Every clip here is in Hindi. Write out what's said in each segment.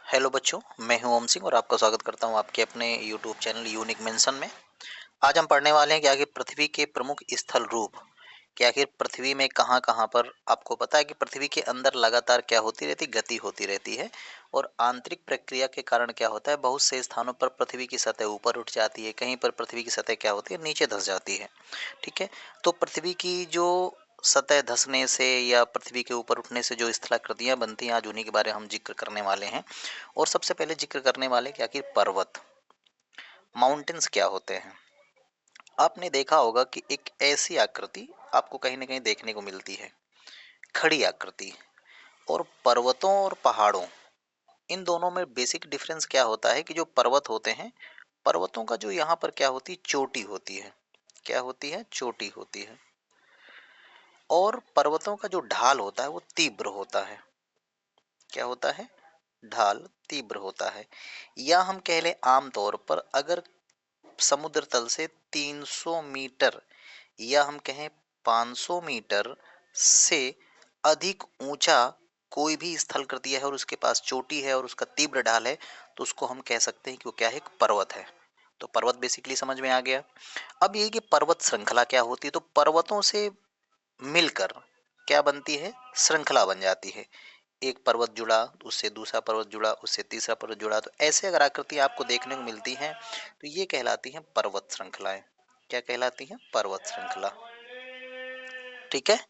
हेलो बच्चों, मैं हूं ओम सिंह और आपका स्वागत करता हूं आपके अपने यूट्यूब चैनल यूनिक मेंशन में। आज हम पढ़ने वाले हैं कि आखिर पृथ्वी के प्रमुख स्थल रूप, कि आखिर पृथ्वी में कहां-कहां पर आपको पता है कि पृथ्वी के अंदर लगातार क्या होती रहती, गति होती रहती है। और आंतरिक प्रक्रिया के कारण क्या होता है, बहुत से स्थानों पर पृथ्वी की सतह ऊपर उठ जाती है, कहीं पर पृथ्वी की सतह क्या होती है, नीचे धंस जाती है। ठीक है। तो पृथ्वी की जो सतह धंसने से या पृथ्वी के ऊपर उठने से जो स्थलाकृतियां बनती हैं, आज उन्हीं के बारे में हम जिक्र करने वाले हैं। और सबसे पहले जिक्र करने वाले क्या कि पर्वत, माउंटेन्स क्या होते हैं। आपने देखा होगा कि एक ऐसी आकृति आपको कहीं ना कहीं देखने को मिलती है, खड़ी आकृति। और पर्वतों और पहाड़ों, इन दोनों में बेसिक डिफरेंस क्या होता है कि जो पर्वत होते हैं, पर्वतों का जो यहाँ पर क्या होती है, चोटी होती है। क्या होती है? चोटी होती है। और पर्वतों का जो ढाल होता है वो तीव्र होता है। क्या होता है? ढाल तीव्र होता है। या हम कह लें आमतौर पर, अगर समुद्र तल से 300 मीटर या हम कहें 500 मीटर से अधिक ऊंचा कोई भी स्थलकृति है और उसके पास चोटी है और उसका तीव्र ढाल है, तो उसको हम कह सकते हैं कि वो क्या है, एक पर्वत है। तो पर्वत बेसिकली समझ में आ गया। अब ये कि पर्वत श्रृंखला क्या होती है, तो पर्वतों से मिलकर क्या बनती है, श्रृंखला बन जाती है। एक पर्वत जुड़ा, उससे दूसरा पर्वत जुड़ा, उससे तीसरा पर्वत जुड़ा, तो ऐसे अगर आकृति आपको देखने को मिलती हैं तो ये कहलाती हैं पर्वत श्रृंखलाएं। क्या कहलाती हैं? पर्वत श्रृंखला। ठीक है।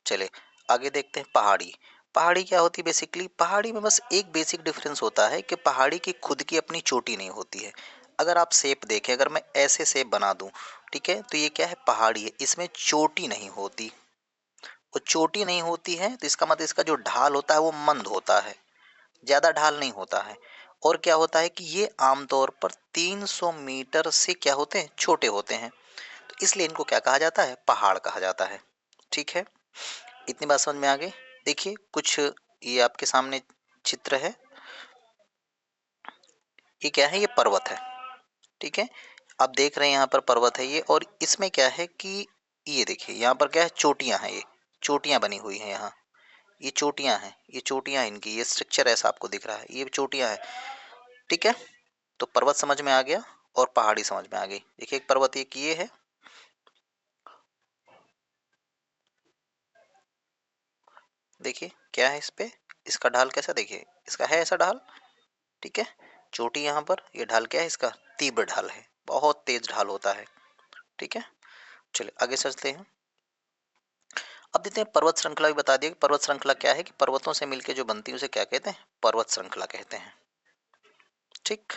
चले आगे देखते हैं पहाड़ी। पहाड़ी क्या होती है? बेसिकली पहाड़ी में बस एक बेसिक डिफरेंस होता है कि पहाड़ी की खुद की अपनी चोटी नहीं होती है। अगर आप शेप देखें, अगर मैं ऐसे शेप बना दूं, ठीक है, तो ये क्या है, पहाड़ी है, इसमें चोटी नहीं होती। वो चोटी नहीं होती है तो इसका मतलब इसका जो ढाल होता है वो मंद होता है, ज्यादा ढाल नहीं होता है। और क्या होता है कि ये आमतौर पर 300 मीटर से क्या होते हैं, छोटे होते हैं। तो इसलिए इनको क्या कहा जाता है, पहाड़ कहा जाता है। ठीक है। इतनी बात समझ में आ गई। देखिए कुछ ये आपके सामने चित्र है। ये क्या है? ये पर्वत है। ठीक है। आप देख रहे हैं यहाँ पर पर्वत है ये, और इसमें क्या है कि ये देखिए यहाँ पर क्या है, चोटियां हैं। ये चोटियां बनी हुई हैं यहाँ। ये चोटियां हैं, ये चोटियां इनकी, ये स्ट्रक्चर ऐसा आपको दिख रहा है, ये चोटियां हैं। ठीक है। तो पर्वत समझ में आ गया और पहाड़ी समझ में आ गई। देखिए एक पर्वत एक ये है, देखिए क्या है इस पे, इसका ढाल कैसा, देखिए इसका है ऐसा ढाल। ठीक है। चोटी यहाँ पर, ये ढाल क्या है इसका, तीव्र ढाल है, बहुत तेज ढाल होता है। ठीक है। चलिए आगे चलते हैं। अब देखते हैं पर्वत श्रृंखला भी बता दिया कि पर्वत श्रृंखला क्या है, कि पर्वतों से मिलकर जो बनती है उसे क्या कहते हैं, पर्वत श्रृंखला कहते हैं। ठीक।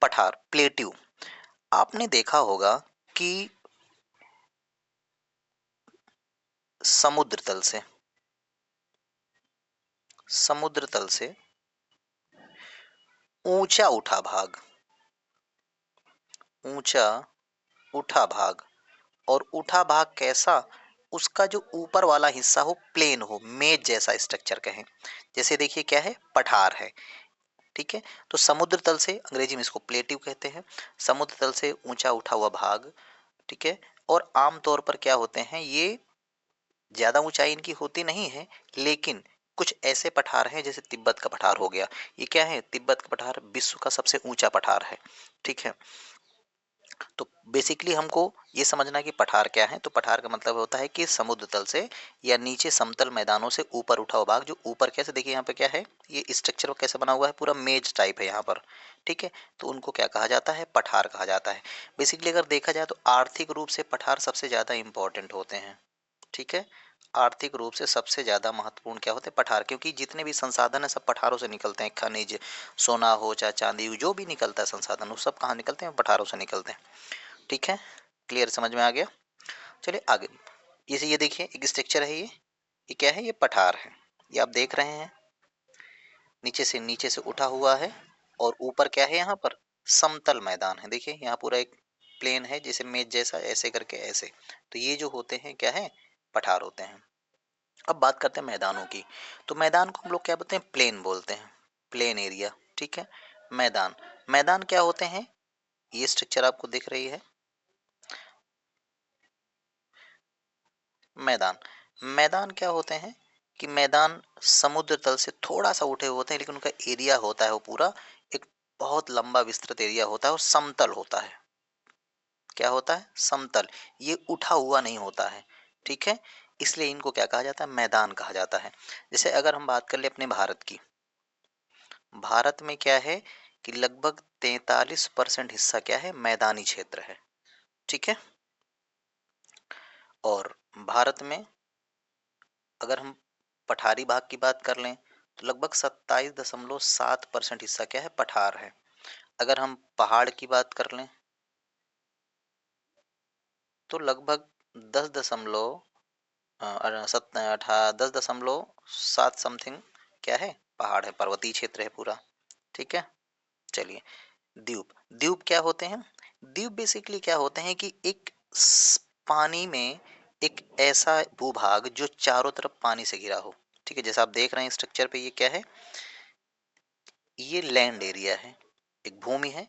पठार, प्लेट्यू, आपने देखा होगा कि समुद्र तल से, समुद्र तल से ऊंचा उठा भाग, ऊंचा उठा भाग, और उठा भाग कैसा, उसका जो ऊपर वाला हिस्सा हो प्लेन हो, मेज जैसा स्ट्रक्चर कहें। जैसे देखिए क्या है, पठार है। ठीक है। तो समुद्र तल से, अंग्रेजी में इसको प्लेट्यू कहते हैं, समुद्र तल से ऊंचा उठा हुआ भाग। ठीक है। और आमतौर पर क्या होते हैं, ये ज्यादा ऊंचाई इनकी होती नहीं है, लेकिन कुछ ऐसे पठार हैं, जैसे तिब्बत का पठार हो गया। ये क्या है, तिब्बत का पठार विश्व का सबसे ऊंचा पठार है। ठीक है। तो बेसिकली हमको ये समझना कि पठार क्या है। तो पठार का मतलब होता है कि समुद्र तल से या नीचे समतल मैदानों से ऊपर उठा हुआ भाग, जो ऊपर कैसे, देखिए यहाँ पे क्या है, ये स्ट्रक्चर कैसे बना हुआ है, पूरा मेज टाइप है यहाँ पर। ठीक है। तो उनको क्या कहा जाता है, पठार कहा जाता है। बेसिकली अगर देखा जाए तो आर्थिक रूप से पठार सबसे ज्यादा इंपॉर्टेंट होते हैं। ठीक है। आर्थिक रूप से सबसे ज्यादा महत्वपूर्ण क्या होते हैं, पठार, क्योंकि जितने भी संसाधन है सब पठारों से निकलते हैं। खनिज, सोना हो चाहे चांदी हो, जो भी निकलता है संसाधन, वो सब कहाँ निकलते हैं, पठारों से निकलते हैं। ठीक है। क्लियर, समझ में आ गया। चलिए आगे। ये देखिए एक स्ट्रक्चर है, ये क्या है, ये पठार है। ये आप देख रहे हैं, नीचे से उठा हुआ है, और ऊपर क्या है, यहाँ पर समतल मैदान है। देखिए यहाँ पूरा एक प्लेन है, जैसे मेज जैसा, ऐसे करके ऐसे। तो ये जो होते हैं क्या है, पठार होते हैं। अब बात करते हैं मैदानों की। तो मैदान को हम लोग क्या बोलते हैं, प्लेन बोलते हैं, प्लेन एरिया। ठीक है। मैदान, मैदान क्या होते हैं, ये स्ट्रक्चर आपको दिख रही है, मैदान। मैदान क्या होते हैं, कि मैदान समुद्र तल से थोड़ा सा उठे हुए होते हैं, लेकिन उनका एरिया होता है वो पूरा एक बहुत लंबा विस्तृत एरिया होता है और समतल होता है। क्या होता है? समतल। ये उठा हुआ नहीं होता है। ठीक है, इसलिए इनको क्या कहा जाता है? मैदान कहा जाता है। जैसे अगर हम बात कर ले अपने भारत की, भारत में क्या है कि लगभग 43% हिस्सा क्या है? मैदानी क्षेत्र है। ठीक है, और भारत में अगर हम पठारी भाग की बात कर लें तो लगभग 27.7% हिस्सा क्या है? पठार है। अगर हम पहाड़ की बात कर लें तो लगभग 10.7 समथिंग क्या है? पहाड़ है, पर्वतीय क्षेत्र है पूरा। ठीक है, चलिए। द्वीप, द्वीप क्या होते हैं? द्वीप बेसिकली क्या होते हैं कि एक पानी में एक ऐसा भूभाग जो चारों तरफ पानी से घिरा हो। ठीक है, जैसा आप देख रहे हैं स्ट्रक्चर पे, ये क्या है? ये लैंड एरिया है, एक भूमि है,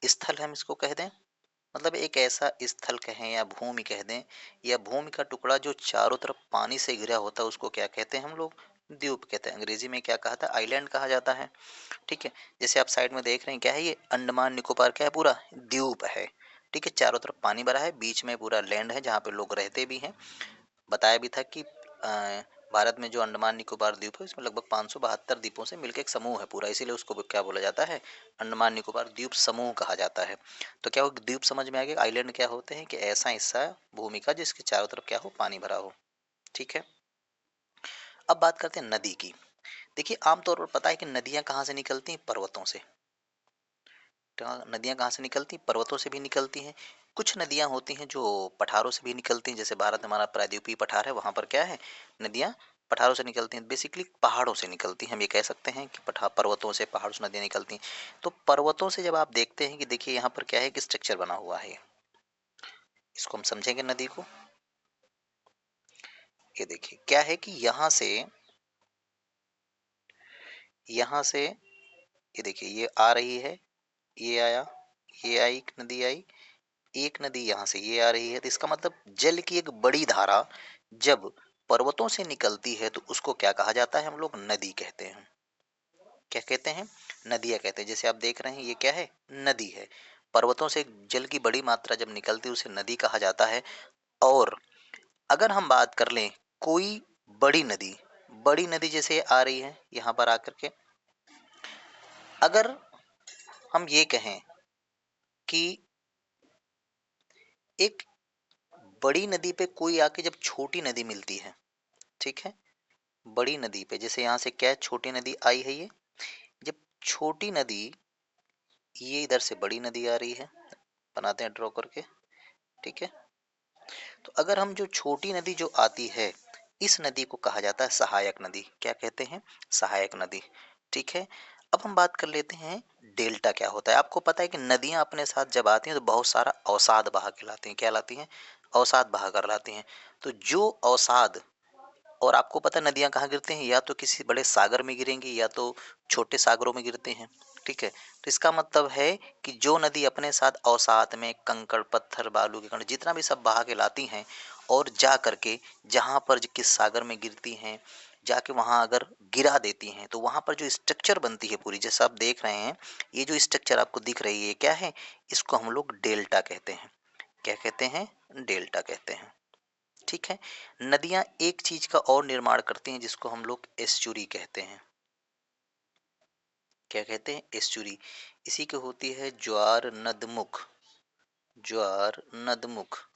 स्थल हम इसको कह दें। मतलब एक ऐसा स्थल कहें या भूमि कह दें, या भूमि का टुकड़ा जो चारों तरफ पानी से घिरा होता है, उसको क्या कहते हैं हम लोग? द्वीप कहते हैं। अंग्रेजी में क्या कहा था? आइलैंड कहा जाता है। ठीक है, जैसे आप साइड में देख रहे हैं, क्या है ये? अंडमान निकोबार क्या है? पूरा द्वीप है। ठीक है, चारों तरफ पानी भरा है, बीच में पूरा लैंड है जहाँ पे लोग रहते भी हैं। बताया भी था कि भारत में जो अंडमान निकोबार द्वीप है, इसमें लगभग 572 द्वीपों से मिलकर एक समूह है पूरा, इसीलिए उसको क्या बोला जाता है? अंडमान निकोबार द्वीप समूह कहा जाता है। तो क्या हो, द्वीप समझ में आ गया? आइलैंड क्या होते हैं कि ऐसा हिस्सा भूमि का जिसके चारों तरफ क्या हो? पानी भरा हो। ठीक है, अब बात करते हैं नदी की। देखिए, आमतौर पर पता है कि नदियां कहाँ से निकलती हैं? पर्वतों से। नदियां कहाँ से निकलती? पर्वतों से भी निकलती हैं। कुछ नदियां होती हैं जो पठारों से भी निकलती हैं, जैसे भारत हमारा प्रायद्वीपीय पठार है, वहां पर क्या है? नदियां पठारों से निकलती हैं। बेसिकली पहाड़ों से निकलती हैं, हम ये कह सकते हैं कि पर्वतों से, पहाड़ों से नदियां निकलती हैं। तो पर्वतों से जब आप देखते हैं कि देखिए यहाँ पर क्या है कि स्ट्रक्चर बना हुआ है, इसको हम समझेंगे नदी को। ये देखिए क्या है कि यहाँ से ये देखिए, ये आ रही है, ये आया, ये आई, नदी आई, एक नदी यहाँ से ये आ रही है। तो इसका मतलब जल की एक बड़ी धारा जब पर्वतों से निकलती है तो उसको क्या कहा जाता है? हम लोग नदी कहते हैं। क्या कहते हैं? नदियां कहते हैं। जैसे आप देख रहे हैं, ये क्या है? नदी है। पर्वतों से जल की बड़ी मात्रा जब निकलती है उसे नदी कहा जाता है। और अगर हम बात कर लें कोई बड़ी नदी, बड़ी नदी जैसे आ रही है यहाँ पर आकर के, अगर हम ये कहें कि एक बड़ी नदी पे कोई आके जब छोटी नदी मिलती है, ठीक है, बड़ी नदी पे जैसे यहाँ से क्या है? छोटी नदी आई है, ये जब छोटी नदी, ये इधर से बड़ी नदी आ रही है, बनाते हैं ड्रॉ करके। ठीक है, तो अगर हम जो छोटी नदी जो आती है, इस नदी को कहा जाता है सहायक नदी। क्या कहते हैं? सहायक नदी। ठीक है, अब हम बात कर लेते हैं डेल्टा क्या होता है। आपको पता है कि नदियां अपने साथ जब आती हैं तो बहुत सारा अवसाद बहा के लाती हैं। क्या लाती हैं? अवसाद बहा कर लाती हैं। तो जो अवसाद, और आपको पता है नदियां कहाँ गिरती हैं? या तो किसी बड़े सागर में गिरेंगी या तो छोटे सागरों में गिरते हैं। ठीक है, तो इसका मतलब है कि जो नदी अपने साथ अवसाद में कंकड़ पत्थर बालू के कण जितना भी सब बहा के लाती हैं, और जा करके जहाँ पर किस सागर में गिरती हैं, जाके वहाँ अगर गिरा देती हैं तो वहाँ पर जो स्ट्रक्चर बनती है पूरी, जैसा आप देख रहे हैं, ये जो स्ट्रक्चर आपको दिख रही है क्या है? इसको हम लोग डेल्टा कहते हैं। क्या कहते हैं? डेल्टा कहते हैं। ठीक है, नदियां एक चीज का और निर्माण करती हैं जिसको हम लोग एस्चुरी कहते हैं। क्या कहते हैं? एस्चुरी। इसी की होती है ज्वार नदमुख। ज्वार नदमुख,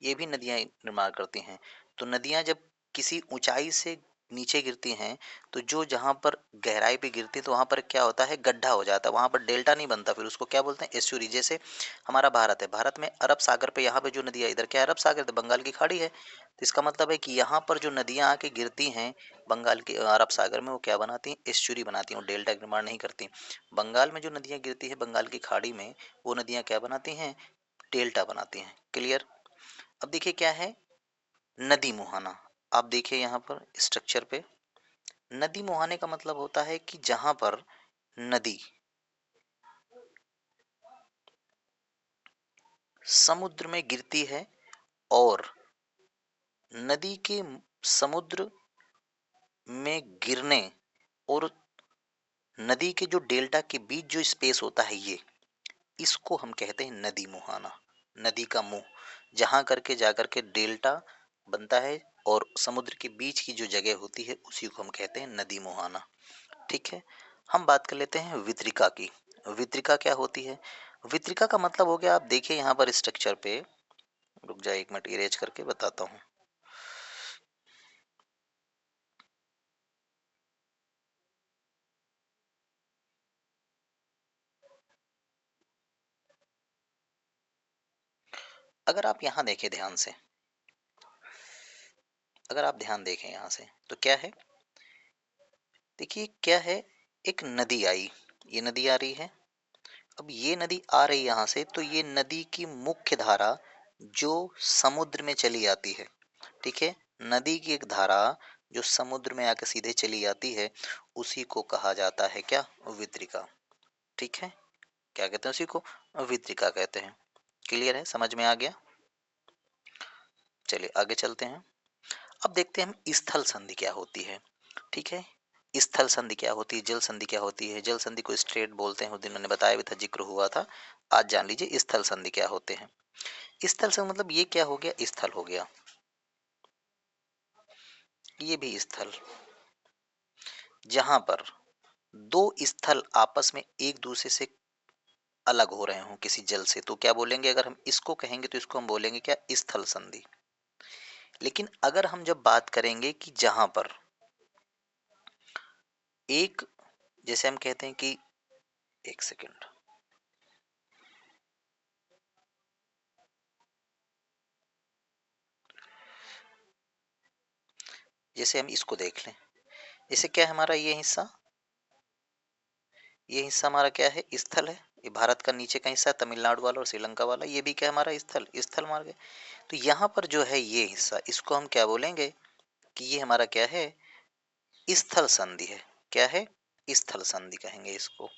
ये भी नदियां निर्माण करती हैं। तो नदियां जब किसी ऊंचाई से नीचे गिरती हैं, तो जो जहां पर गहराई पे गिरती है तो वहां पर क्या होता है? गड्ढा हो जाता है, वहां पर डेल्टा नहीं बनता, फिर उसको क्या बोलते हैं? एस्चुरी। जैसे हमारा भारत है, भारत में अरब सागर पे यहाँ पे जो नदियां, इधर क्या है? अरब सागर, तो बंगाल की खाड़ी है। तो इसका मतलब है कि यहाँ पर जो नदियां आके गिरती हैं बंगाल के अरब सागर में, वो क्या बनाती हैं? एस्चुरी बनाती हैं, वो डेल्टा का निर्माण नहीं करती। बंगाल में जो नदियां गिरती है बंगाल की खाड़ी में, वो नदियां क्या बनाती हैं? डेल्टा बनाती हैं। क्लियर? अब देखिए क्या है? नदी मुहाना। आप देखिए यहाँ पर स्ट्रक्चर पे, नदी मुहाने का मतलब होता है कि जहां पर नदी समुद्र में गिरती है और नदी के समुद्र में गिरने और नदी के जो डेल्टा के बीच जो स्पेस होता है, ये इसको हम कहते हैं नदी मुहाना। नदी का मुंह जहां करके जाकर के डेल्टा बनता है और समुद्र के बीच की जो जगह होती है उसी को हम कहते हैं नदी मुहाना। ठीक है, हम बात कर लेते हैं वितरिका की। वितरिका क्या होती है? वितरिका का मतलब हो गया, आप देखिए यहाँ पर स्ट्रक्चर पे, रुक जाए एक मिनट, इरेज करके बताता हूँ। अगर आप यहाँ देखें ध्यान से, अगर आप ध्यान देखें यहाँ से, तो क्या है, देखिए क्या है, एक नदी आई, ये नदी आ रही है। अब ये नदी आ रही यहाँ से, तो ये नदी की मुख्य धारा जो समुद्र में चली आती है, ठीक है, नदी की एक धारा जो समुद्र में आकर सीधे चली जाती है, उसी को कहा जाता है क्या? वितरिका। ठीक है, क्या कहते हैं उसी को? वितरिका कहते हैं। क्लियर है, समझ में आ गया? चलिए आगे चलते हैं। अब देखते हैं हम स्थल संधि क्या होती है। ठीक है, स्थल संधि क्या होती है, जल संधि क्या होती है। जल संधि को स्ट्रेट बोलते हैं, उस दिन मैंने बताया भी था, जिक्र हुआ था। आज जान लीजिए स्थल संधि क्या होते हैं। स्थल संधि मतलब ये क्या हो गया, स्थल हो गया, ये भी स्थल, जहां पर दो स्थल आपस में एक दूसरे से अलग हो रहे हों किसी जल से, तो क्या बोलेंगे? अगर हम इसको कहेंगे तो इसको हम बोलेंगे क्या? स्थल संधि। लेकिन अगर हम जब बात करेंगे कि जहां पर एक, जैसे हम कहते हैं कि, एक सेकंड, जैसे हम इसको देख लें, जैसे क्या है हमारा ये हिस्सा, ये हिस्सा हमारा क्या है? स्थल है। ये भारत का नीचे का हिस्सा, तमिलनाडु वाला और श्रीलंका वाला, ये भी क्या है हमारा? स्थल, स्थल मार्ग है। तो यहाँ पर जो है ये हिस्सा, इसको हम क्या बोलेंगे कि ये हमारा क्या है? स्थल संधि है। क्या है? स्थल संधि कहेंगे इसको।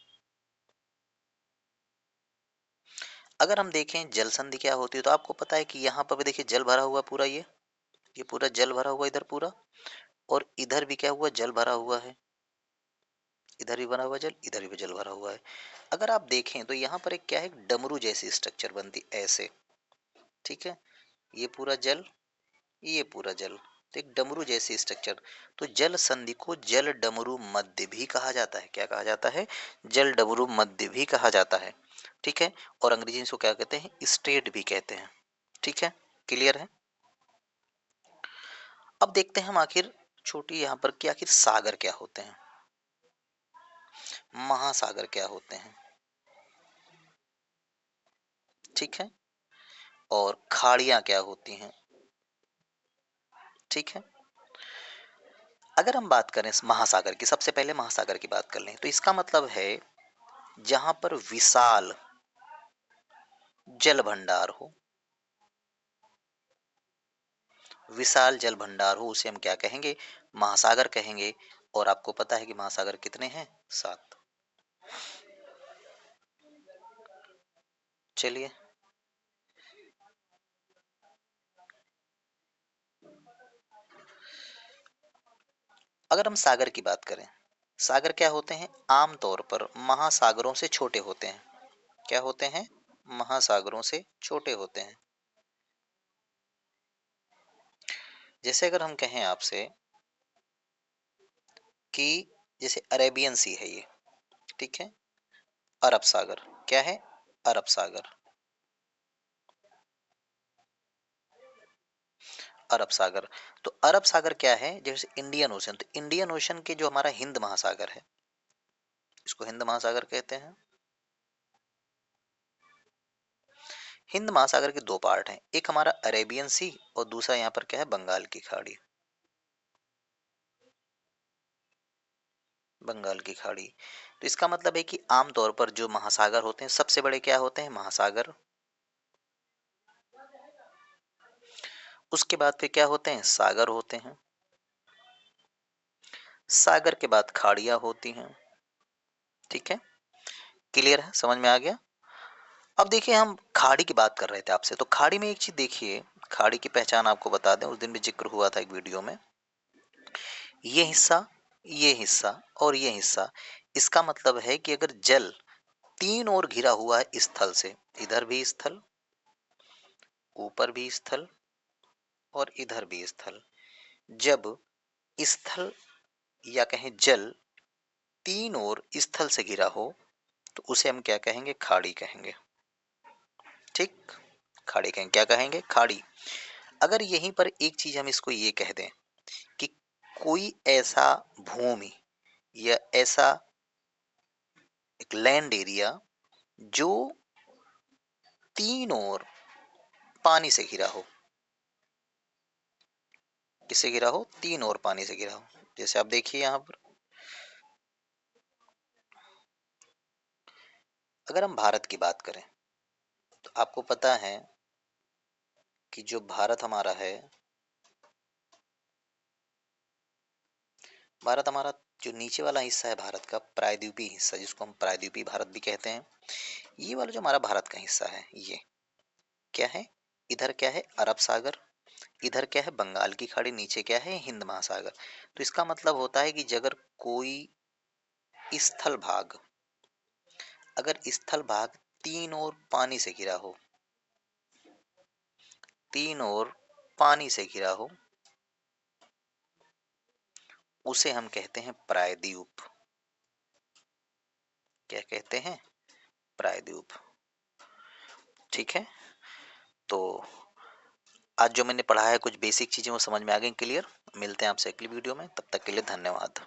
अगर हम देखें जल संधि क्या होती है, तो आपको पता है कि यहाँ पर भी देखिए जल भरा हुआ पूरा, ये पूरा जल भरा हुआ इधर पूरा, और इधर भी क्या हुआ? जल भरा हुआ है। इधर भी भरा हुआ जल, इधर भी जल भरा हुआ है। अगर आप देखें तो यहाँ पर एक क्या है, डमरू जैसी स्ट्रक्चर बनती ऐसे। ठीक है, ये पूरा जल, ये पूरा जल, तो एक डमरू जैसी स्ट्रक्चर। तो जल संधि को जल डमरू मध्य भी कहा जाता है। क्या कहा जाता है? जल डमरू मध्य भी कहा जाता है। ठीक है, और अंग्रेजी में इसको क्या कहते हैं? स्टेट भी कहते हैं। ठीक है, क्लियर है? अब देखते हैं हम आखिर छोटी यहाँ पर कि आखिर सागर क्या होते हैं, महासागर क्या होते हैं। ठीक है, और खाड़ियां क्या होती हैं। ठीक है, अगर हम बात करें इस महासागर की, सबसे पहले महासागर की बात कर लें, तो इसका मतलब है जहां पर विशाल जल भंडार हो, विशाल जल भंडार हो, उसे हम क्या कहेंगे? महासागर कहेंगे। और आपको पता है कि महासागर कितने हैं? 7। चलिए, अगर हम सागर की बात करें, सागर क्या होते हैं? आमतौर पर महासागरों से छोटे होते हैं। क्या होते हैं? महासागरों से छोटे होते हैं। जैसे अगर हम कहें आपसे कि जैसे अरेबियन सी है ये, ठीक है, अरब सागर, क्या है? अरब सागर, अरब सागर। तो अरब सागर क्या है? जैसे इंडियन ओशन, तो इंडियन ओशन के जो हमारा हिंद महासागर है, इसको हिंद महासागर कहते हैं। हिंद महासागर के दो पार्ट हैं, एक हमारा अरेबियन सी और दूसरा यहाँ पर क्या है? बंगाल की खाड़ी। बंगाल की खाड़ी। तो इसका मतलब है कि आमतौर पर जो महासागर होते हैं, सबसे बड़े क्या होते हैं? महासागर। उसके बाद फिर क्या होते हैं? सागर होते हैं। सागर के बाद खाड़ियां होती हैं। ठीक है, क्लियर है, समझ में आ गया? अब देखिए हम खाड़ी की बात कर रहे थे आपसे, तो खाड़ी में एक चीज देखिए, खाड़ी की पहचान आपको बता दें, उस दिन भी जिक्र हुआ था एक वीडियो में। ये हिस्सा, ये हिस्सा और ये हिस्सा। इसका मतलब है कि अगर जल तीन ओर घिरा हुआ है स्थल से, इधर भी स्थल, ऊपर भी स्थल और इधर भी स्थल, जब स्थल या कहें जल तीन ओर स्थल से घिरा हो तो उसे हम क्या कहेंगे? खाड़ी कहेंगे। ठीक, खाड़ी कहेंगे। क्या कहेंगे? खाड़ी। अगर यहीं पर एक चीज हम इसको ये कह दें कि कोई ऐसा भूमि या ऐसा एक लैंड एरिया जो तीन ओर पानी से घिरा हो। किससे घिरा हो? तीन ओर पानी से घिरा हो। जैसे आप देखिए यहां पर, अगर हम भारत की बात करें तो आपको पता है कि जो भारत हमारा है, भारत हमारा जो नीचे वाला हिस्सा है भारत का, प्रायद्वीपीय हिस्सा, जिसको हम प्रायद्वीपीय भारत भी कहते हैं, ये वाला जो हमारा भारत का हिस्सा है, ये क्या है? इधर क्या है? अरब सागर, इधर क्या है? बंगाल की खाड़ी, नीचे क्या है? हिंद महासागर। तो इसका मतलब होता है कि अगर कोई स्थल भाग, अगर स्थल भाग तीन ओर पानी से घिरा हो, तीन ओर पानी से घिरा हो, उसे हम कहते हैं प्रायद्वीप। क्या कहते हैं? प्रायद्वीप। ठीक है, तो आज जो मैंने पढ़ा है, कुछ बेसिक चीजें वो समझ में आ गई, क्लियर। मिलते हैं आपसे अगली वीडियो में, तब तक के लिए धन्यवाद।